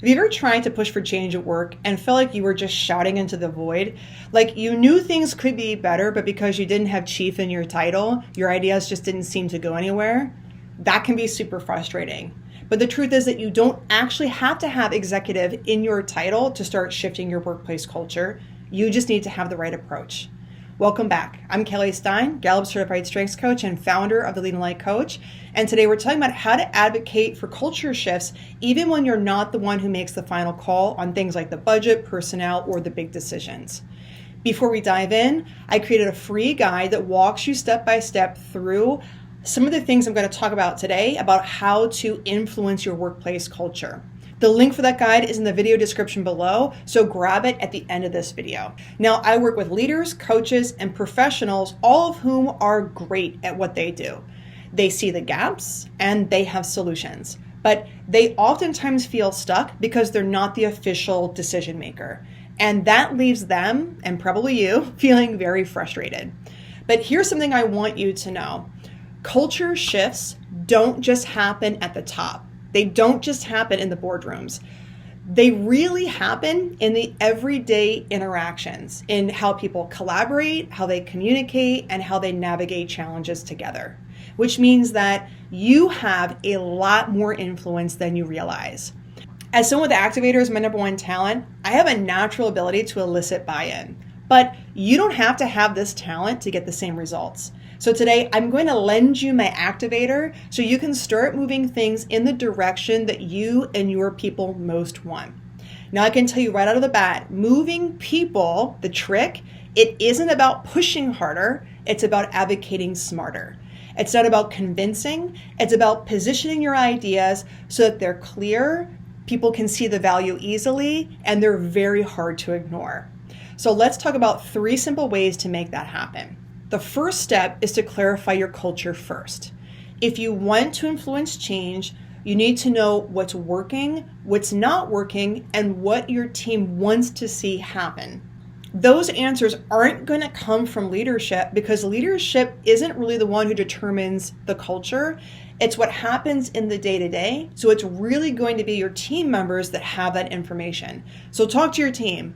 Have you ever tried to push for change at work and felt like you were just shouting into the void? Like you knew things could be better, but because you didn't have chief in your title, your ideas just didn't seem to go anywhere? That can be super frustrating. But the truth is that you don't actually have to have executive in your title to start shifting your workplace culture. You just need to have the right approach. Welcome back. I'm Kelly Stine, Gallup-Certified Strengths Coach and founder of the Lead and Light Coach. And today we're talking about how to advocate for culture shifts even when you're not the one who makes the final call on things like the budget, personnel, or the big decisions. Before we dive in, I created a free guide that walks you step by step through some of the things I'm going to talk about today about how to influence your workplace culture. The link for that guide is in the video description below, so grab it at the end of this video. Now, I work with leaders, coaches, and professionals, all of whom are great at what they do. They see the gaps and they have solutions, but they oftentimes feel stuck because they're not the official decision maker. And that leaves them, and probably you, feeling very frustrated. But here's something I want you to know. Culture shifts don't just happen at the top. They don't just happen in the boardrooms. They really happen in the everyday interactions, in how people collaborate, how they communicate, and how they navigate challenges together, which means that you have a lot more influence than you realize. As someone with Activator as my number one talent, I have a natural ability to elicit buy-in, but you don't have to have this talent to get the same results. So today I'm going to lend you my Activator so you can start moving things in the direction that you and your people most want. Now I can tell you right out of the bat, moving people, the trick, it isn't about pushing harder, it's about advocating smarter. It's not about convincing, it's about positioning your ideas so that they're clear, people can see the value easily, and they're very hard to ignore. So let's talk about 3 simple ways to make that happen. The first step is to clarify your culture first. If you want to influence change, you need to know what's working, what's not working, and what your team wants to see happen. Those answers aren't going to come from leadership because leadership isn't really the one who determines the culture. It's what happens in the day-to-day. So it's really going to be your team members that have that information. So talk to your team.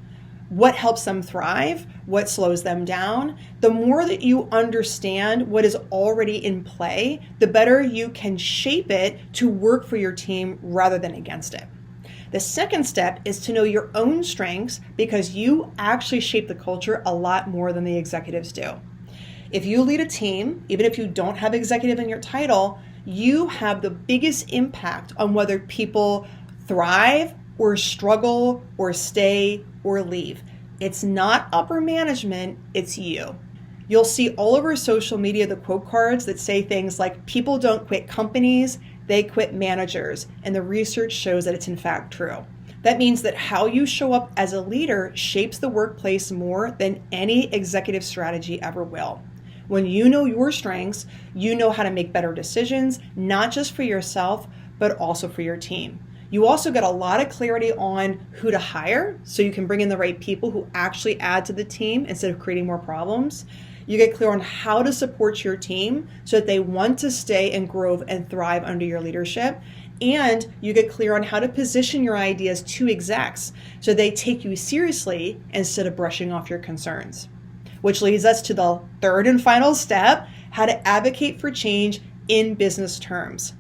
What helps them thrive? What slows them down? The more that you understand what is already in play, the better you can shape it to work for your team rather than against it. The second step is to know your own strengths because you actually shape the culture a lot more than the executives do. If you lead a team, even if you don't have executive in your title, you have the biggest impact on whether people thrive or struggle or stay or leave. It's not upper management, it's you. You'll see all over social media the quote cards that say things like, people don't quit companies, they quit managers. And the research shows that it's in fact true. That means that how you show up as a leader shapes the workplace more than any executive strategy ever will. When you know your strengths, you know how to make better decisions, not just for yourself, but also for your team. You also get a lot of clarity on who to hire, so you can bring in the right people who actually add to the team instead of creating more problems. You get clear on how to support your team so that they want to stay and grow and thrive under your leadership. And you get clear on how to position your ideas to execs so they take you seriously instead of brushing off your concerns. Which leads us to the third and final step, how to advocate for change in business terms.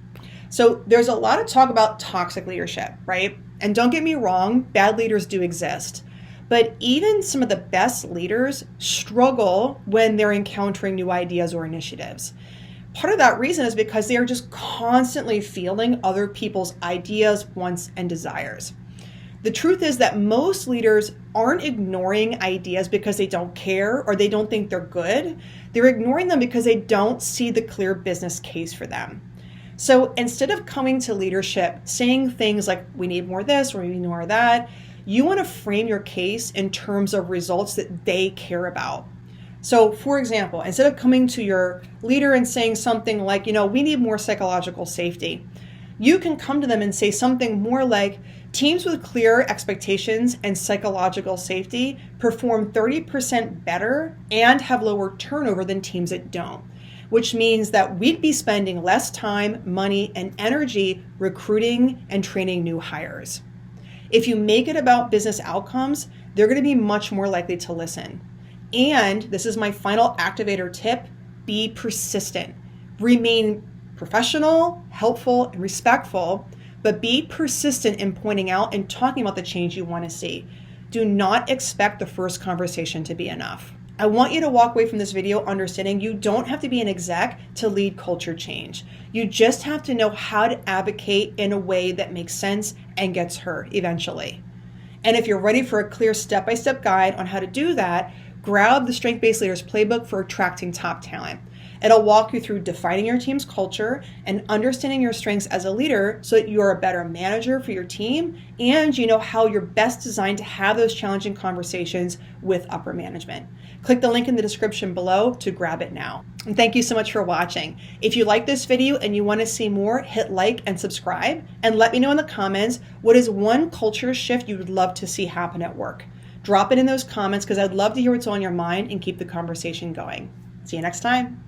So there's a lot of talk about toxic leadership, right? And don't get me wrong, bad leaders do exist. But even some of the best leaders struggle when they're encountering new ideas or initiatives. Part of that reason is because they are just constantly feeling other people's ideas, wants, and desires. The truth is that most leaders aren't ignoring ideas because they don't care or they don't think they're good. They're ignoring them because they don't see the clear business case for them. So instead of coming to leadership saying things like, we need more of this or we need more of that, you want to frame your case in terms of results that they care about. So for example, instead of coming to your leader and saying something like, we need more psychological safety, you can come to them and say something more like, teams with clear expectations and psychological safety perform 30% better and have lower turnover than teams that don't. Which means that we'd be spending less time, money, and energy recruiting and training new hires. If you make it about business outcomes, they're going to be much more likely to listen. And this is my final activator tip: be persistent. Remain professional, helpful, and respectful, but be persistent in pointing out and talking about the change you want to see. Do not expect the first conversation to be enough. I want you to walk away from this video understanding you don't have to be an exec to lead culture change. You just have to know how to advocate in a way that makes sense and gets heard eventually. And if you're ready for a clear step-by-step guide on how to do that, grab the Strength-Based Leaders Playbook for attracting top talent. It'll walk you through defining your team's culture and understanding your strengths as a leader so that you're a better manager for your team and you know how you're best designed to have those challenging conversations with upper management. Click the link in the description below to grab it now. And thank you so much for watching. If you like this video and you want to see more, hit like and subscribe, and let me know in the comments what is one culture shift you would love to see happen at work. Drop it in those comments because I'd love to hear what's on your mind and keep the conversation going. See you next time.